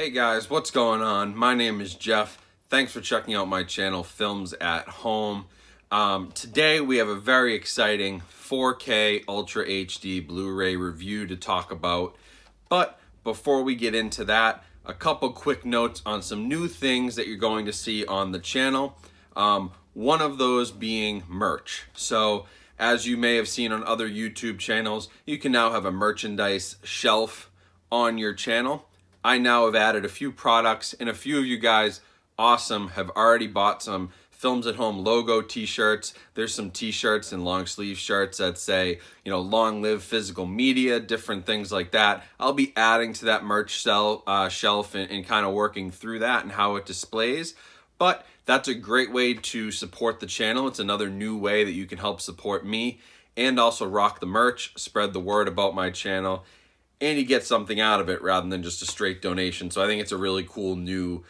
Hey guys, what's going on? My name is Jeff. Thanks for checking out my channel, Films at Home. Today we have a very exciting 4K Ultra HD Blu-ray review to talk about. But before we get into that, a couple quick notes on some new things that you're going to see on the channel. One of those being merch. So as you may have seen on other YouTube channels, you can now have a merchandise shelf on your channel. I now have added a few products, and a few of you guys, awesome, have already bought some Films at Home logo t-shirts. There's some t-shirts and long sleeve shirts that say, long live physical media, different things like that. I'll be adding to that merch shelf and kind of working through that and how it displays. But that's a great way to support the channel. It's another new way that you can help support me and also rock the merch, spread the word about my channel, and you get something out of it rather than just a straight donation. So I think it's a really cool new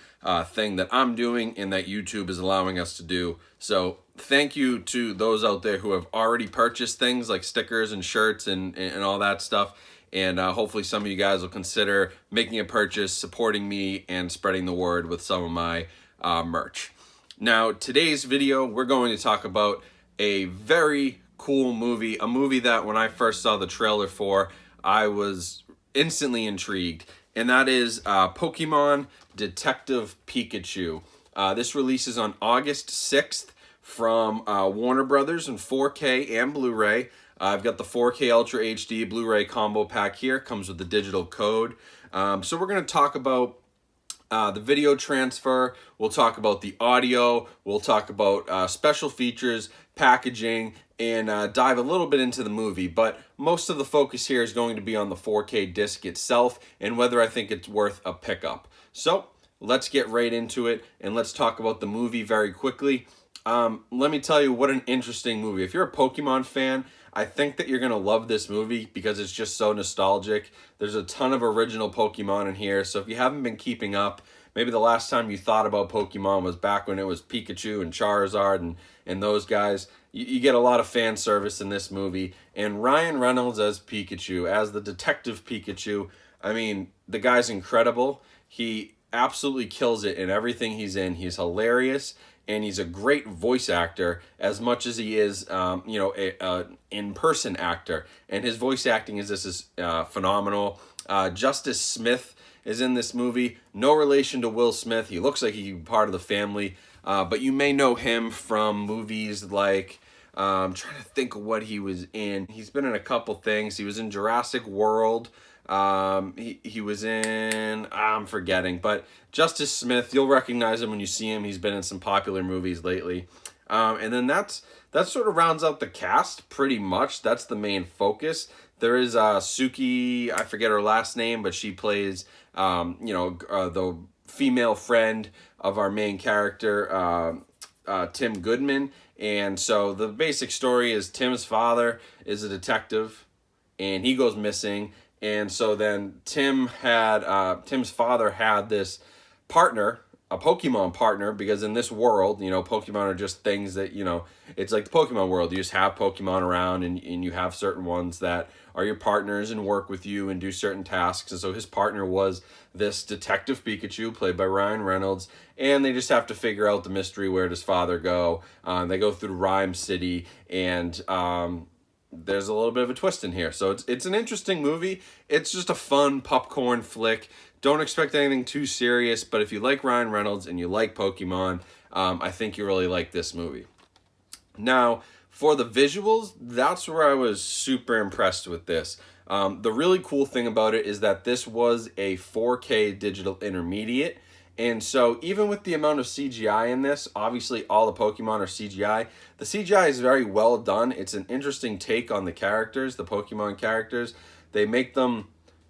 thing that I'm doing and that YouTube is allowing us to do. So thank you to those out there who have already purchased things like stickers and shirts and all that stuff. And hopefully some of you guys will consider making a purchase, supporting me, and spreading the word with some of my merch. Now, today's video, we're going to talk about a very cool movie, a movie that when I first saw the trailer for, I was instantly intrigued, and that is POKÉMON Detective Pikachu. This releases on August 6th from Warner Brothers in 4K and Blu-ray. I've got the 4K Ultra HD Blu-ray combo pack here. Comes with the digital code. So we're going to talk about the video transfer. We'll talk about the audio. We'll talk about special features, packaging, and dive a little bit into the movie. But most of the focus here is going to be on the 4K disc itself and whether I think it's worth a pickup. So let's get right into it and let's talk about the movie very quickly. Let me tell you what an interesting movie. If you're a Pokemon fan, I think that you're going to love this movie because it's just so nostalgic. There's a ton of original Pokemon in here. So if you haven't been keeping up, maybe the last time you thought about Pokemon was back when it was Pikachu and Charizard and those guys. You get a lot of fan service in this movie. And Ryan Reynolds as Pikachu, as the Detective Pikachu, I mean, the guy's incredible. He absolutely kills it in everything he's in. He's hilarious. And he's a great voice actor as much as he is, in-person actor. And his voice acting is phenomenal. Justice Smith is in this movie. No relation to Will Smith. He looks like he's part of the family. But you may know him from movies like, I'm trying to think of what he was in. He's been in a couple things. He was in Jurassic World. He was in, I'm forgetting, but Justice Smith, you'll recognize him when you see him. He's been in some popular movies lately. And then that sort of rounds out the cast pretty much. That's the main focus. There is Suki, I forget her last name, but she plays, the female friend of our main character, Tim Goodman. And so the basic story is Tim's father is a detective and he goes missing. And so then Tim's father had this partner, a Pokemon partner, because in this world, Pokemon are just things that, it's like the Pokemon world. You just have Pokemon around and you have certain ones that are your partners and work with you and do certain tasks. And so his partner was this Detective Pikachu, played by Ryan Reynolds, and they just have to figure out the mystery. Where does father go? They go through Rhyme City, and there's a little bit of a twist in here. So it's an interesting movie. It's just a fun popcorn flick. Don't expect anything too serious, but if you like Ryan Reynolds and you like Pokemon, I think you really like this movie. Now, for the visuals, that's where I was super impressed with this. The really cool thing about it is that this was a 4K digital intermediate. And so even with the amount of CGI in this, obviously all the Pokemon are CGI. The CGI is very well done. It's an interesting take on the characters, the Pokemon characters. They make them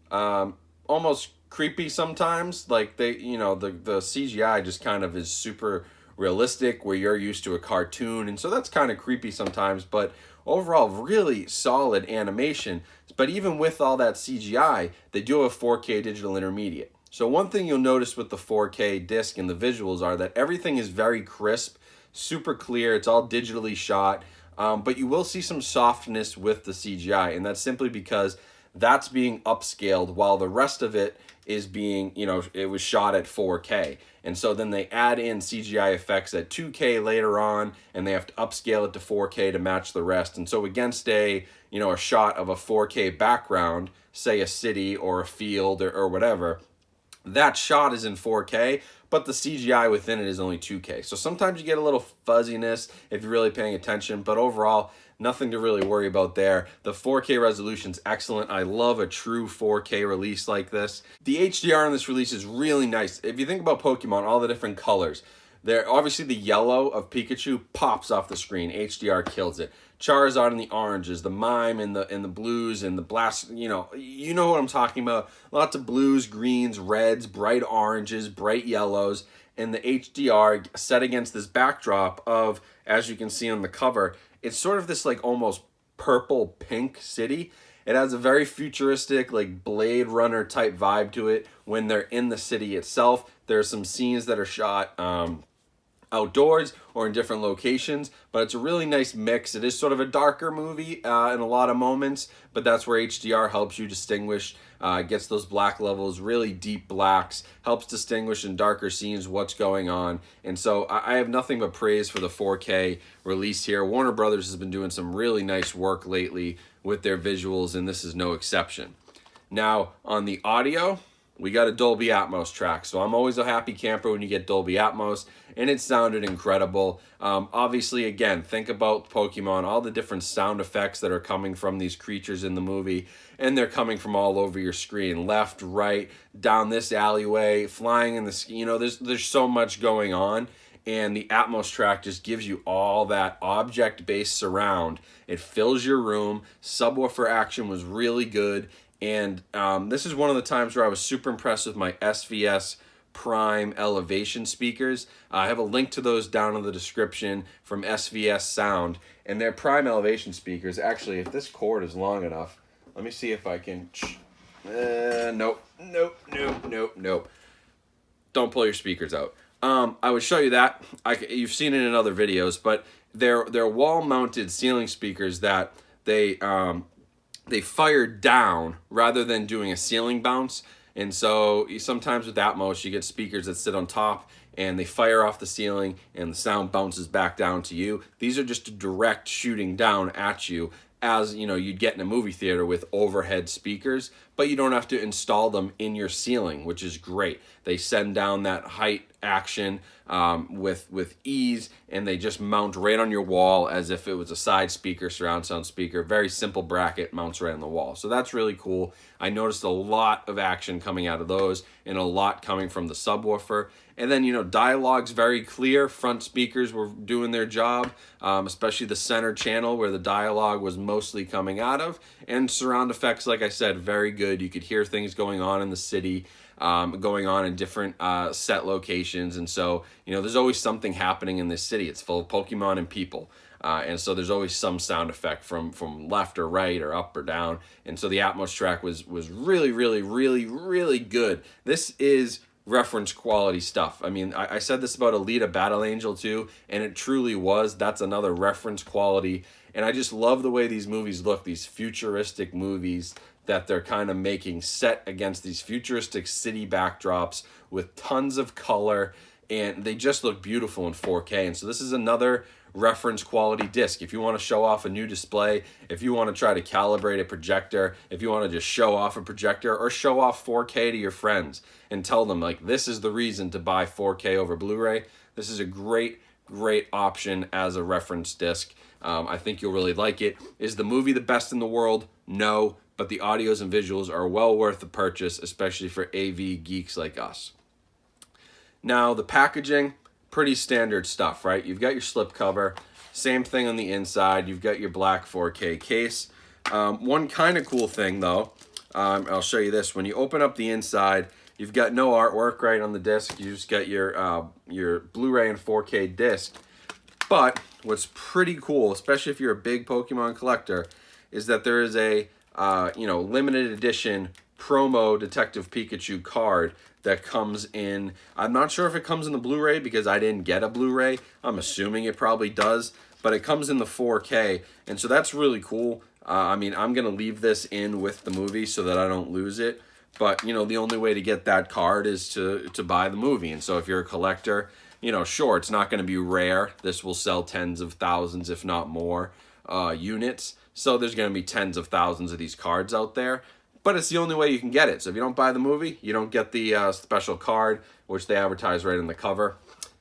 almost creepy sometimes. Like the CGI just kind of is super realistic where you're used to a cartoon. And so that's kind of creepy sometimes. But overall, really solid animation. But even with all that CGI, they do have a 4K digital intermediate. So one thing you'll notice with the 4K disc and the visuals are that everything is very crisp, super clear. It's all digitally shot, but you will see some softness with the CGI, and that's simply because that's being upscaled while the rest of it is being, you know, it was shot at 4K. And so then they add in CGI effects at 2K later on, and they have to upscale it to 4K to match the rest. And so against a, you know, a shot of a 4K background, say a city or a field or whatever, that shot is in 4K, but the CGI within it is only 2K. So sometimes you get a little fuzziness if you're really paying attention, but overall, nothing to really worry about there. The 4K resolution's excellent. I love a true 4K release like this. The HDR on this release is really nice. If you think about Pokemon, all the different colors, there obviously the yellow of Pikachu pops off the screen. HDR kills it. Charizard in the oranges, the Mime in the blues, and the blast, you know what I'm talking about. Lots of blues, greens, reds, bright oranges, bright yellows, and the HDR set against this backdrop of, as you can see on the cover, it's sort of this like almost purple pink city. It has a very futuristic, like Blade Runner type vibe to it when they're in the city itself. There are some scenes that are shot outdoors or in different locations, but it's a really nice mix. It is sort of a darker movie in a lot of moments, but that's where HDR helps you distinguish, gets those black levels, really deep blacks, helps distinguish in darker scenes what's going on. And so I have nothing but praise for the 4K release here. Warner Brothers has been doing some really nice work lately with their visuals, and this is no exception. Now, on the audio, we got a Dolby Atmos track, so I'm always a happy camper when you get Dolby Atmos, and it sounded incredible. Obviously, again, think about Pokemon, all the different sound effects that are coming from these creatures in the movie, and they're coming from all over your screen, left, right, down this alleyway, flying in the, you know, there's so much going on, and the Atmos track just gives you all that object-based surround. It fills your room. Subwoofer action was really good. And this is one of the times where I was super impressed with my SVS Prime elevation speakers. I have a link to those down in the description from SVS Sound. And their Prime elevation speakers, actually, if this cord is long enough, let me see if I can... Nope. Don't pull your speakers out. I would show you that. You've seen it in other videos, but they're wall-mounted ceiling speakers that they fire down rather than doing a ceiling bounce. And so sometimes with Atmos, you get speakers that sit on top and they fire off the ceiling and the sound bounces back down to you. These are just direct shooting down at you, as you know you'd get in a movie theater with overhead speakers, but you don't have to install them in your ceiling, which is great. They send down that height action with ease, and they just mount right on your wall as if it was a side speaker, surround sound speaker. Very simple bracket, mounts right on the wall. So that's really cool. I noticed a lot of action coming out of those and a lot coming from the subwoofer. And then, you know, dialogue's very clear. Front speakers were doing their job, especially the center channel where the dialogue was mostly coming out of. And surround effects, like I said, very good. You could hear things going on in the city, going on in different set locations. And so, you know, there's always something happening in this city. It's full of Pokemon and people. And so there's always some sound effect from left or right or up or down. And so the Atmos track was really, really, really, really good. This is reference quality stuff. I mean, I said this about Alita Battle Angel too, and it truly was. That's another reference quality. And I just love the way these movies look, these futuristic movies that they're kind of making set against these futuristic city backdrops with tons of color, and they just look beautiful in 4K. And so this is another reference quality disc. If you want to show off a new display, if you want to try to calibrate a projector, if you want to just show off a projector or show off 4K to your friends and tell them like this is the reason to buy 4K over Blu-ray, this is a great option as a reference disc. I think you'll really like it. Is the movie the best in the world? No, but the audios and visuals are well worth the purchase, especially for AV geeks like us. Now, the packaging, pretty standard stuff, right? You've got your slipcover, same thing on the inside. You've got your black 4K case. One kind of cool thing, though, I'll show you this. When you open up the inside, you've got no artwork right on the disc. You just got your Blu-ray and 4K disc. But what's pretty cool, especially if you're a big Pokemon collector, is that there is a limited edition promo Detective Pikachu card that comes in. I'm not sure if it comes in the Blu-ray because I didn't get a Blu-ray. I'm assuming it probably does, but it comes in the 4K, and so that's really cool. I mean, I'm gonna leave this in with the movie so that I don't lose it. But, you know, the only way to get that card is to buy the movie. And so if you're a collector, you know, sure, it's not going to be rare. This will sell tens of thousands, if not more, units. So there's going to be tens of thousands of these cards out there. But it's the only way you can get it. So if you don't buy the movie, you don't get the special card, which they advertise right in the cover.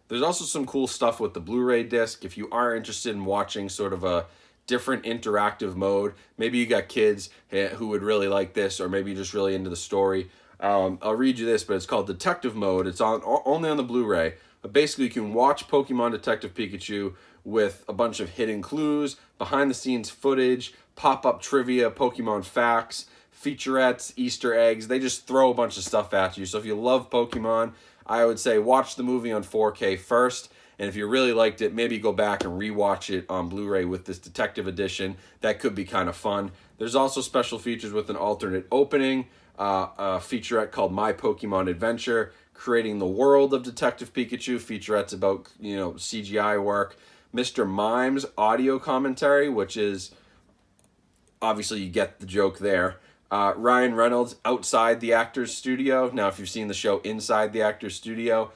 There's also some cool stuff with the Blu-ray disc. If you are interested in watching sort of a different interactive mode, maybe you got kids who would really like this, or maybe you're just really into the story. I'll read you this, but it's called Detective Mode. It's only on the Blu-ray. But basically, you can watch Pokemon Detective Pikachu with a bunch of hidden clues, behind-the-scenes footage, pop-up trivia, Pokemon facts, featurettes, Easter eggs. They just throw a bunch of stuff at you. So if you love Pokemon, I would say watch the movie on 4K first. And if you really liked it, maybe go back and rewatch it on Blu-ray with this Detective Edition. That could be kind of fun. There's also special features with an alternate opening, a featurette called My Pokemon Adventure, creating the world of Detective Pikachu, featurettes about, you know, CGI work, Mr. Mime's audio commentary, which is, obviously you get the joke there. Ryan Reynolds outside the actor's studio. Now, if you've seen the show Inside the Actor's Studio,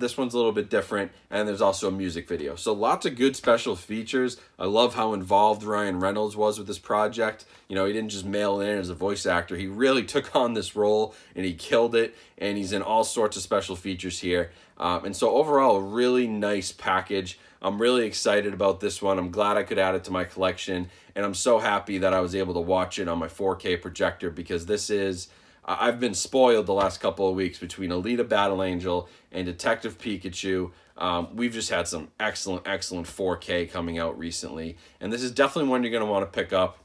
this one's a little bit different, and there's also a music video. So lots of good special features. I love how involved Ryan Reynolds was with this project. You know, he didn't just mail in as a voice actor. He really took on this role, and he killed it, and he's in all sorts of special features here. And so overall, a really nice package. I'm really excited about this one. I'm glad I could add it to my collection, and I'm so happy that I was able to watch it on my 4K projector, because this is... I've been spoiled the last couple of weeks between Alita Battle Angel and Detective Pikachu. We've just had some excellent 4K coming out recently, and this is definitely one you're going to want to pick up.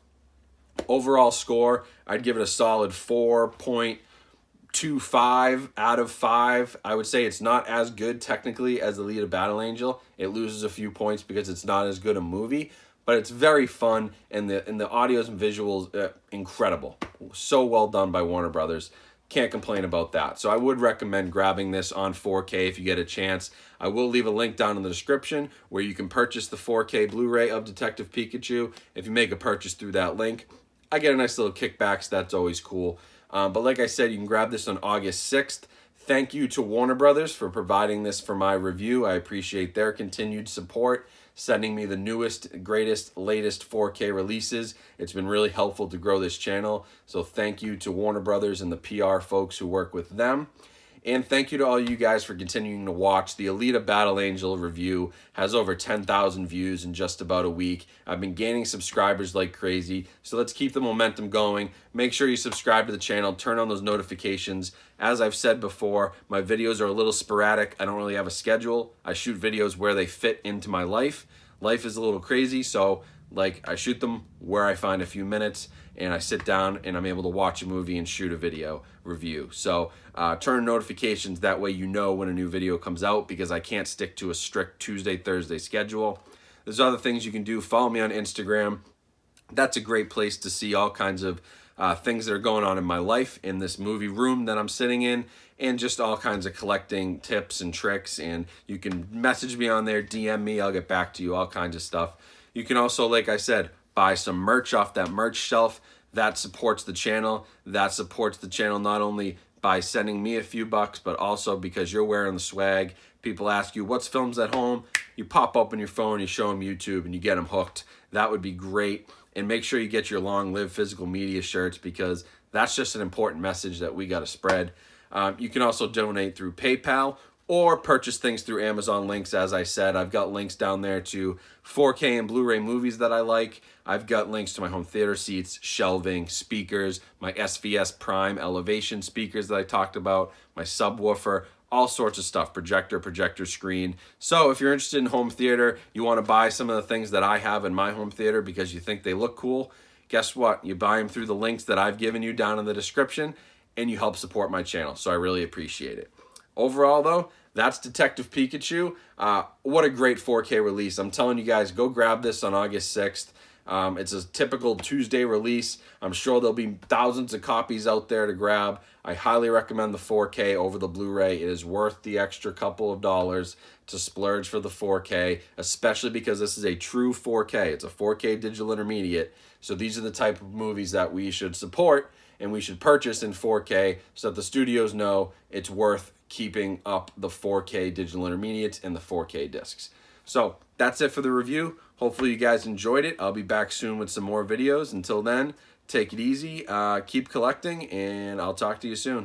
Overall score, I'd give it a solid 4.25 out of 5. I would say it's not as good technically as Alita Battle Angel. It loses a few points because it's not as good a movie, but it's very fun, and the audios and visuals, incredible. So well done by Warner Brothers. Can't complain about that. So I would recommend grabbing this on 4K if you get a chance. I will leave a link down in the description where you can purchase the 4K Blu-ray of Detective Pikachu. If you make a purchase through that link, I get a nice little kickback, so that's always cool. But like I said, you can grab this on August 6th. Thank you to Warner Brothers for providing this for my review. I appreciate their continued support, sending me the newest, greatest, latest 4K releases. It's been really helpful to grow this channel. So thank you to Warner Brothers and the PR folks who work with them. And thank you to all you guys for continuing to watch. The Alita Battle Angel review has over 10,000 views in just about a week. I've been gaining subscribers like crazy, so let's keep the momentum going. Make sure you subscribe to the channel, turn on those notifications. As I've said before, my videos are a little sporadic. I don't really have a schedule. I shoot videos where they fit into my life. Life is a little crazy, so I shoot them where I find a few minutes, and I sit down and I'm able to watch a movie and shoot a video review. So turn notifications, that way you know when a new video comes out, because I can't stick to a strict Tuesday, Thursday schedule. There's other things you can do. Follow me on Instagram. That's a great place to see all kinds of things that are going on in my life, in this movie room that I'm sitting in, and just all kinds of collecting tips and tricks. And you can message me on there, DM me, I'll get back to you, all kinds of stuff. You can also, like I said, buy some merch off that merch shelf. That supports the channel. That supports the channel not only by sending me a few bucks, but also because you're wearing the swag. People ask you, what's Films at Home? You pop open your phone, you show them YouTube, and you get them hooked. That would be great. And make sure you get your Long Live Physical Media shirts, because that's just an important message that we got to spread. You can also donate through PayPal or purchase things through Amazon links. As I said, I've got links down there to 4K and Blu-ray movies that I like. I've got links to my home theater seats, shelving, speakers, my SVS Prime elevation speakers that I talked about, my subwoofer, all sorts of stuff, projector screen. So if you're interested in home theater, you want to buy some of the things that I have in my home theater because you think they look cool, guess what? You buy them through the links that I've given you down in the description, and you help support my channel. So I really appreciate it. Overall, though, that's Detective Pikachu. What a great 4K release. I'm telling you guys, go grab this on August 6th. It's a typical Tuesday release. I'm sure there'll be thousands of copies out there to grab. I highly recommend the 4K over the Blu-ray. It is worth the extra couple of dollars to splurge for the 4K, especially because this is a true 4K. It's a 4K digital intermediate. So these are the type of movies that we should support. and we should purchase in 4K so that the studios know it's worth keeping up the 4K digital intermediates and the 4K discs. So that's it for the review. Hopefully you guys enjoyed it. I'll be back soon with some more videos. Until then, take it easy, keep collecting, and I'll talk to you soon.